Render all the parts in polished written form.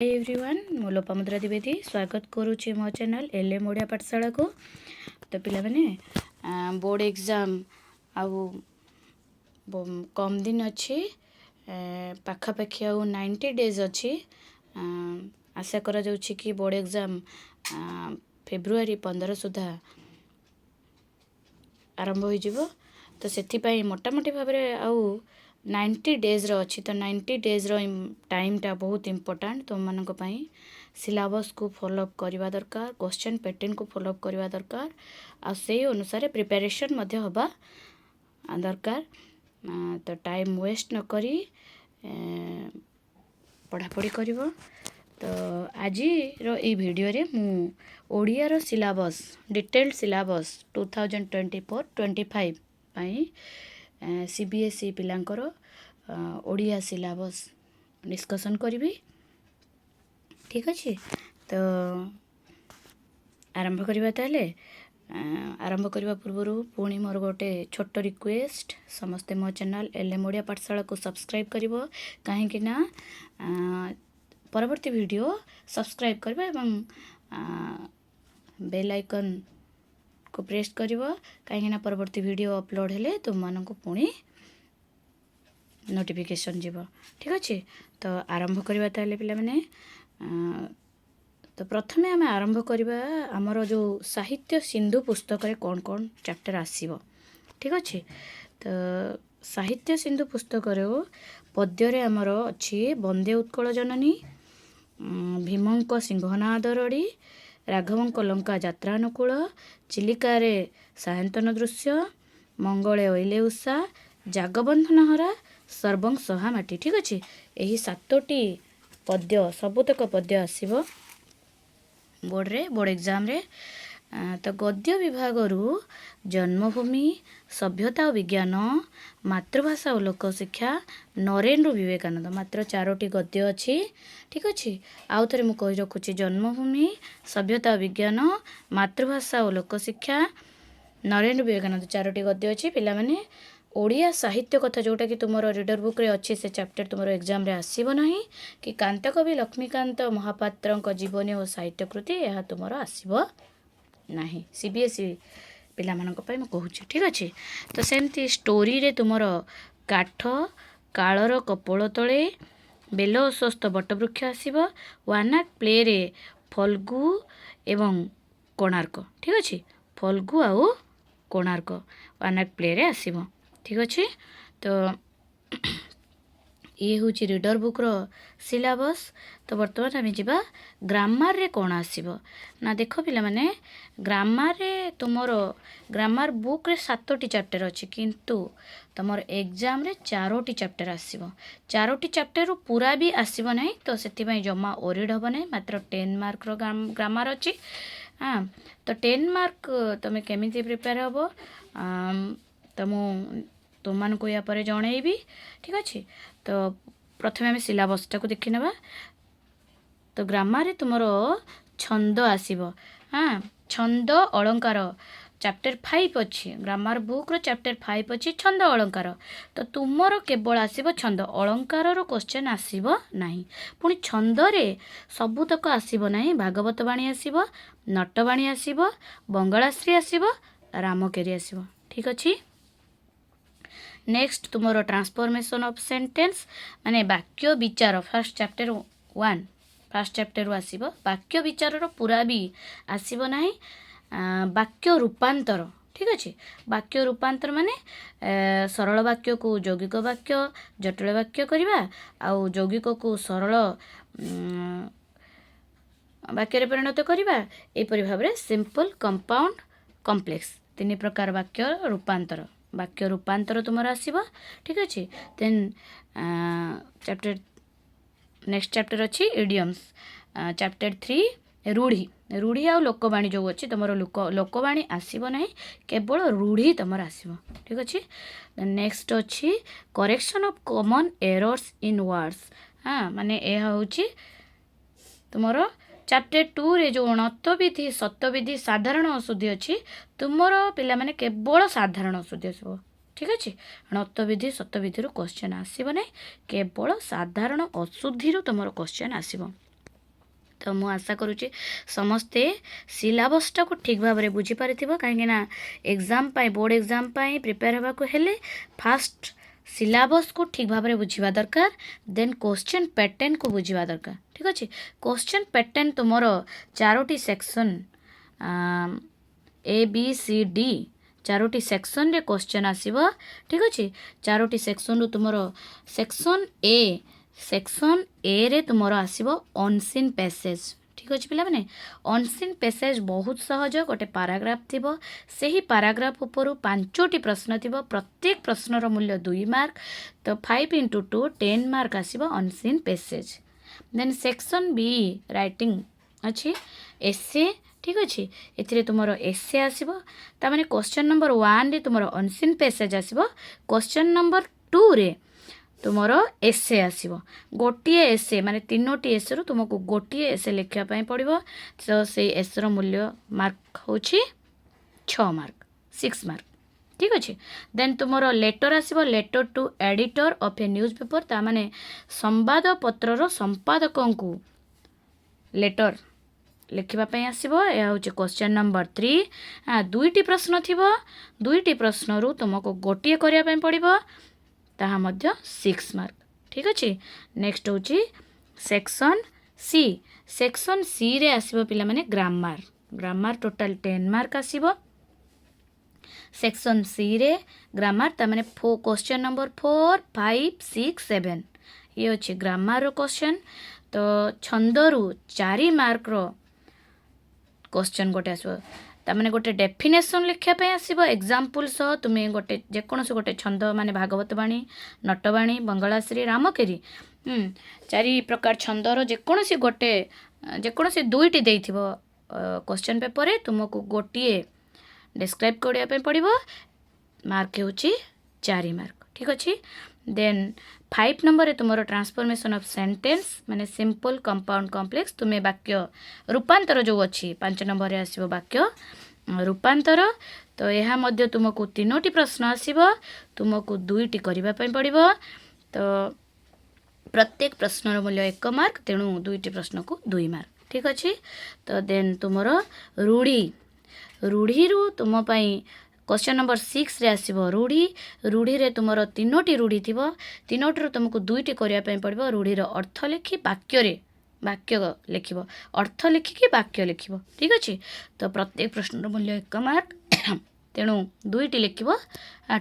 Everyone मु लोपामुद्रा द्विवेदी स्वागत करुच्ची मो चैनल एलएम ओडिया पाठशाला को। तो पिला माने बोर्ड एग्जाम आउ कम दिन अच्छी पाखापाखि आउ 90 डेज अच्छी आशा करा जाउछि कि बोर्ड एग्जाम फेब्रुआरी 15 सुधा आरंभ हो जिवो। तो सेथि पई मोटामोटी भाव आउ 90 डेज रो अच्छी। तो 90 डेज रो टाइम टा बहुत इम्पोर्टेंट तुम मानक पई। सिलेबस को फॉलोअप करवा दरकार, क्वेश्चन पैटर्न को फॉलोअप करवा दरकार आ से अनुसार प्रिपरेशन मध्य होबा दरकार। तो टाइम वेस्ट न करी पढ़ापढ़ी करिवो। तो आज रो ई वीडियो रे मु ओडिया रो सिलेबस डिटेल्ड सिलेबस 2024-25 पई CBSE पिलांकर ओडिया सिलेबस डिस्कशन करी। ठीक अच्छे। तो आरंभ करवा ताले आरंभ करने पूर्व पुणी मोर गोटे छोट रिक्वेस्ट समस्ते मो चैनल एलएम ओडिया पाठशाला को सब्सक्राइब करिवो कहीं ना परवर्ती वीडियो सब्सक्राइब करबा एवं बेल आइकन को प्रेस करिवो कहीं ना परवर्ती वीडियो अपलोड हेले तुम मानक पुणी नोटिफिकेशन जीव। ठीक अच्छे। तो आरंभ करवा ताले पिला माने तो प्रथमे आम आरंभ करवा आमर जो साहित्य सिंधु पुस्तक रे कौन कौन चैप्टर आसीबो। ठीक अच्छे। तो साहित्य सिंधु पुस्तक रे पद्य रे आमर अच्छी वंदे उत्कल जननी, भीमंक सिंहनाद रड़ी, राघवंक लंका यात्रानुकूल, चिलिका रे सायंतन दृश्य, मंगले ओइले उषा, जागबंधनहरा, सर्वं सहामाटी। ठीक अच्छे। यही 7टी पद्य सबुतक पद्य आसीबो बोर्ड रे बोर्ड एग्जाम रे। तो गद्य विभाग रु जन्मभूमि, सभ्यता और विज्ञान, मातृभाषा और लोकशिक्षा, नरेंद्र विवेकानंद मात्र 4टी गद्य अच्छी। ठीक अच्छे। आउ थे मुझे कही रखुची जन्मभूमि, सभ्यता और विज्ञान, मातृभाषा और लोकशिक्षा, नरेंद्र विवेकानंद 4टी गद्य अच्छी। पिला माने ओडिया साहित्य कथा जोटा कि तुम रीडर बुक रे अच्छे से चैप्टर तुम एग्जाम रे आसीबो नहीं कि कांतकवि लक्ष्मीकांत महापात्र जीवनी और साहित्य कृति यह तुम आसीबो नहीं। CBSE पिला मानक पई मैं कहूँ। ठीक अच्छे। तो सेमती स्टोरी रे तुम काठ, कालर कपोल तले, बेल स्वस्थ बटवृक्ष आसीबो। वन एक्ट प्ले रे फल्गु एवं कोणार्क। ठीक अच्छे। फल्गु आउ कोणार्क वन एक्ट प्ले रे आसीबो। ठीक अच्छे। तो ये हूँ रीडर बुक रो सिलेबस। तो बर्तमान आम जा ग्रामर रे कौन आसीबो ना देख पिला माने ग्रामर रे तुमर ग्रामर बुक रे 7टी चैप्टर अच्छी किंतु तुम एग्जाम रे 4टी चैप्टर आसीबो। 4टी चैप्टर रो पूरा भी आसीबो नहीं। तो सेति जमा ओरिड हबो नहीं मात्र 10 मार्क रो ग्रामर अच्छी। हाँ। तो 10 मार्क तुम केमिति प्रिपेयर हबो तो तुम मान को या पर जनइबी। ठीक अच्छे। तो प्रथमे आम सिलेबस टाक देखि नेबा। तो ग्रामर रे तुमर छंद आसीबो। हाँ। छंद अलंकार चैप्टर 5 अच्छी। ग्रामर बुक रो चैप्टर 5 अच्छी छंद अलंकार। तो तुमर केवल आसीबो छंद अलंकार रो क्वेश्चन आसीबो नहीं। पुणी छंद रे सबुतक आसीबो नहीं। भागवत बाणी आसीबो, नटबाणी आसीबो, बंगालाश्री आसीबो, रामकेरी आसीबो। ठीक अच्छे। नेक्स्ट तुमरो ट्रांसफॉर्मेशन ऑफ सेंटेंस माने वाक्य विचार फर्स्ट चैप्टर 1 फर्स्ट चैप्टर आसीबो। वाक्य विचार रो पूरा भी आसीबो नहीं। वाक्य रूपांतर। ठीक अच्छे। वाक्य रूपांतर माने सरल वाक्य को यौगिक वाक्य, जटिल वाक्य करवा आउ यौगिक को सरल वाक्य रे परिणत करवा। एपरि भाव रे सिंपल, कंपाउंड, कॉम्प्लेक्स 3 प्रकार वाक्य रूपांतर। वाक्य रूपांतर तुमर आसीबो। ठीक अच्छे। देन चैप्टर नेक्स्ट चैप्टर अच्छी इडियम्स। चैप्टर 3 रूढ़ी। रूढ़ी आ लोकवाणी जो अच्छी तुम लोकवाणी आसीबो नहीं केवल रूढ़ी तुम आसीबो। ठीक अच्छे। नेक्स्ट अच्छी correction of common errors in words. हाँ माने यह हूँ तुमर चैप्टर 2 रे जो अणत्वविधि, सत्यविधि, साधारण अशुद्धि अच्छी तुमर पिला माने केवल साधारण अशुद्धि आसो। ठीक अच्छे। अणत्वविधि, सत्यविधि क्वेश्चन आसब ना केवल साधारण अशुद्धि तुम क्वेश्चन आसब। तो मु आशा करुच्ची समस्ते सिलेबसटा को ठीक भाव में बुझी पारिथिबो कहीं ना एग्जाम पाई बोर्ड एग्जाम पाई प्रिपेयर होगा को हेले फास्ट सिलेबस को ठीक भाव में बुझा दरकार देन क्वेश्चन पैटर्न को बुझा दरकार ठीक अच्छे क्वेश्चन पैटर्न तुमर 4टी section A B C D 4टी सेक्शन रे क्वेश्चन आसीबो ठीक अच्छे 4टी सेक्शन रु तुमर सेक्शन ए रे तुमर आसीबो अनसीन पैसेज ठीक अच्छे पिला माने अनसीन पैसेज बहुत सहज गोटे पैराग्राफ थिबो सेही पैराग्राफ ऊपर 5टी प्रश्न थिबो प्रत्येक प्रश्नर मूल्य 2 मार्क तो 5 × 2 10 मार्क आसीबो unseen passage then section B writing अच्छी एसे ठीक अच्छे एथिरे तुमर एसे आसीबो ता माने क्वेश्चन नंबर 1 रे तुमर अनसीन पैसेज आसीबो क्वेश्चन नंबर 2 रे तुमर एसे आसीबो गोटिए एसे माने 3टी एसे रु तुमको गोटिए एसे लिखिया पई पड़िबो तो से एसे रो मूल्य मार्क होची 6 मार्क 6 मार्क ठीक अच्छे देन तुमर लेटर आसीबो letter to editor of a newspaper ता माने संवाद पत्र रो संपादकों को लेटर लिखिबा पई आसीबो या होची क्वेश्चन नंबर 3 दुईटी प्रश्न थिबो दुईटी प्रश्न रु तुमको गोटिए करिया पई पड़िबो ताहा मध्य 6 मार्क ठीक अच्छे नेक्स्ट होची सेक्शन सी रे आसीबो पिला माने ग्रामर टोटल 10 मार्क आसीबो सेक्शन सी रे ग्रामर ता माने क्वेश्चन नंबर 4 5 6 7 ये अच्छे ग्रामर रो क्वेश्चन तो छंदरु 4 मार्क रो क्वेश्चन गोटे आसो ताने गोटे डेफिनेशन लिखा आसब एग्जाम्पल सह तुम्हें गोटे जेकोसी गोटे छंद माने भागवत बाणी नटवाणी बंगलाश्री रामकेरी 4 प्रकार छंदर जेकोसी गोटे जेकोसी 2टी देइथिबो क्वेश्चन पेपर रे तुमको गोटिए डिस्क्राइब करिया पड़िबो मार्क होची 4 मार्क ठीक अच्छे देन 5 नंबर रे तुमरो ट्रांसफॉर्मेशन ऑफ सेंटेंस माने सिंपल कंपाउंड कॉम्प्लेक्स तुम्हें वाक्य रूपांतर जो अच्छी 5 नंबर रे आसीबो वाक्य रूपांतर तो यह मध्य तुमको 3टी प्रश्न आसीबो तुमको 2टी करिबा पई पड़िबो तो प्रत्येक प्रश्नर मूल्य 1 मार्क तेणु 2टी प्रश्न को 2 मार्क ठीक अच्छे तो देन तुमरो रूढ़ी रु तुम पई क्वेश्चन नंबर 6 रे आसीबो रूढ़ी रे तुमरो 3टी रूढ़ी थिबो 3टी रु तुमको 2टी करिया पई पड़िबो रूढ़ी रो अर्थ लिखि वाक्य लिखिबो अर्थ लिखिकी वाक्य लिखिबो ठीक अच्छे तो प्रत्येक प्रश्न मूल्य 1 मार्क तेणु 2टी लिखिबो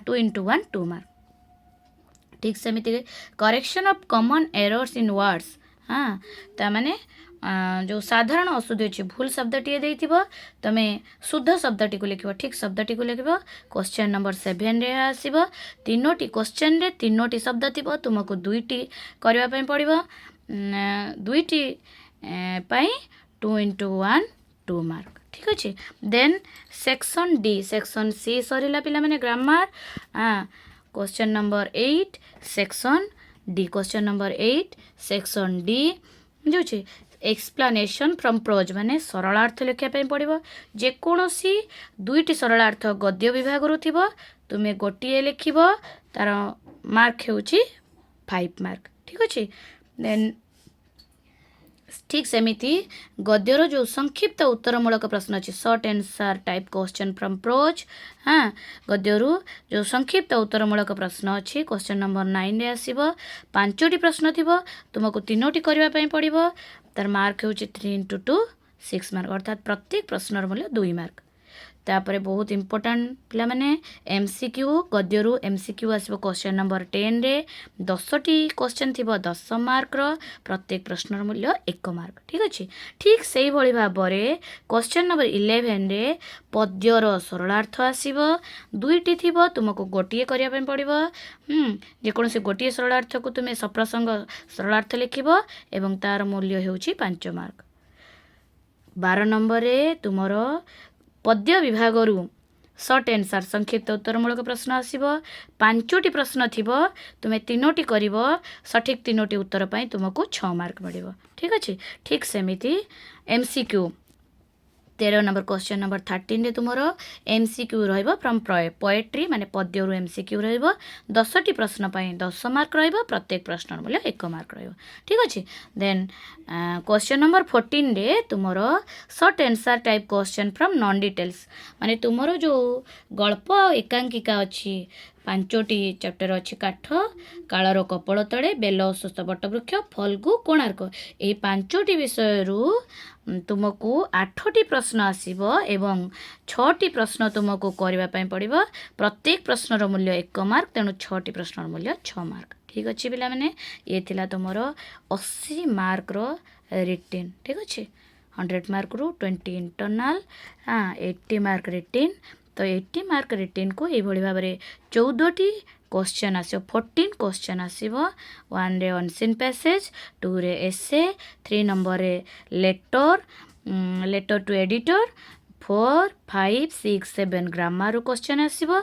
2 × 1 2 मार्क ठीक सेमिति correction of common errors in words हाँ ता माने जो साधारण अशुद्धि अच्छी भूल शब्दटी देइथिबो तमे शुद्ध शब्दटी को लिखिबो ठीक शब्दटी को लिखिबो क्वेश्चन नंबर 7 रे आसीबो 3टी क्वेश्चन रे 3टी शब्द थिबो तुमको 2टी करबा पई पड़िबो 2टी पई 2 × 1 2 मार्क ठीक अच्छे then section D section C सरीला पिला माने grammar question number 8 section D question number 8 section D जो छे एक्सप्लानेशन फ्रॉम प्रोज माने सरलार्थ लिखा पड़ो जेकोसी 2टी सरलार्थ गद्य विभाग रु थिबो तुमे गोटिए लिखिबो तार मार्क होची 5 मार्क ठीक अच्छे देन ठीक सेमिति गद्यर जो संक्षिप्त उत्तरमूलक प्रश्न अच्छे short answer type question from prose हाँ गद्यरु जो संक्षिप्त उत्तरमूलक प्रश्न अच्छी क्वेश्चन नंबर 9 रे आसीबो 5टी प्रश्न थिबो तुमको 3टी करबा पई पड़िबो तार मार्क होची 3 × 2 6 मार्क अर्थात प्रत्येक प्रश्नर मूल्य 2 मार्क तापरे बहुत इंपोर्टेंट पिला माने एमसीक्यू गद्यरु एमसीक्यू आसीबो क्वेश्चन नंबर 10 रे 10टी क्वेश्चन थिबो 10 मार्क रो प्रत्येक प्रश्नर मूल्य 1 मार्क ठीक अछि ठीक सेही भली भाबरे क्वेश्चन नंबर 11 रे पद्यर सरलार्थ आसीबो 2टी थिबो तुमको गोटिए करिया पय पड़िबो जे कोनसे गोटिए सरलार्थ को तुमे सप्रसंग सरलार्थ लिखिबो एवं तार मूल्य हेउची 5 मार्क 12 नंबर रे तुमरो पद्य विभाग शॉर्ट आंसर संक्षिप्त उत्तरमूलक प्रश्न आसीबो 5टी प्रश्न थिबो तुमे 3टी करिवो सठिक 3टी उत्तर पई तुमको 6 मार्क मिलिबो ठीक अछि ठीक सेमिति एमसीक्यू 13 नंबर क्वेश्चन नंबर 13 तुमर MCQ रहिबो फ्रॉम पोएट्री माने पद्य रु MCQ रहिबो 10टी प्रश्न पई 10 मार्क रहिबो प्रत्येक प्रश्न मूल्य 1 मार्क रहिबो ठीक अछि देन क्वेश्चन नंबर 14 रे तुमर short answer type question from non details माने तुमर जो गल्प एकांकिका अछि 5टी चैप्टर अछि काठ काळर कपड़ तळे बेल सुस्थ बटवृक्ष फल्गु कोणार्क ए 5टी विषय रु तुमको 8टी प्रश्न आसीबो एवं 6टी प्रश्न तुमको करबा पई पड़िबो प्रत्येक प्रश्नर मूल्य 1 मार्क तेणु 6टी प्रश्नर मूल्य 6 मार्क ठीक अछि पिला माने ये थिला तुमरो 80 मार्क रो रिटन ठीक अछि 100 मार्क रु 20 इंटरनल 80 मार्क रिटन तो 80 मार्क रिटन को ये भली भाबरे 14टी क्वेश्चन आसो 14 क्वेश्चन आसीबो 1 रे अनसीन पैसेज 2 रे एसे 3 नंबर रे लेटर टू एडिटर 4 5 6 7 ग्रामर रो क्वेश्चन आसीबो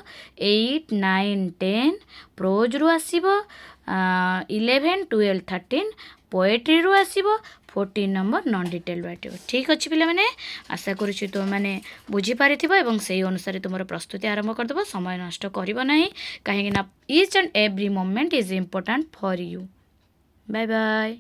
8 9 10 प्रोज रो आसीबो 11 12 13 पोएट्री रो आसीबो 14 नंबर नॉन डिटेल बाटिबो ठीक अछि पिला माने आशा करूछि तो माने बुझी पारिथिबो एवं सेही अनुसार तुमरो प्रस्तुति आरंभ कर देबो समय नष्ट करिवो नाही काहे कि ना each and every moment is important for you bye bye.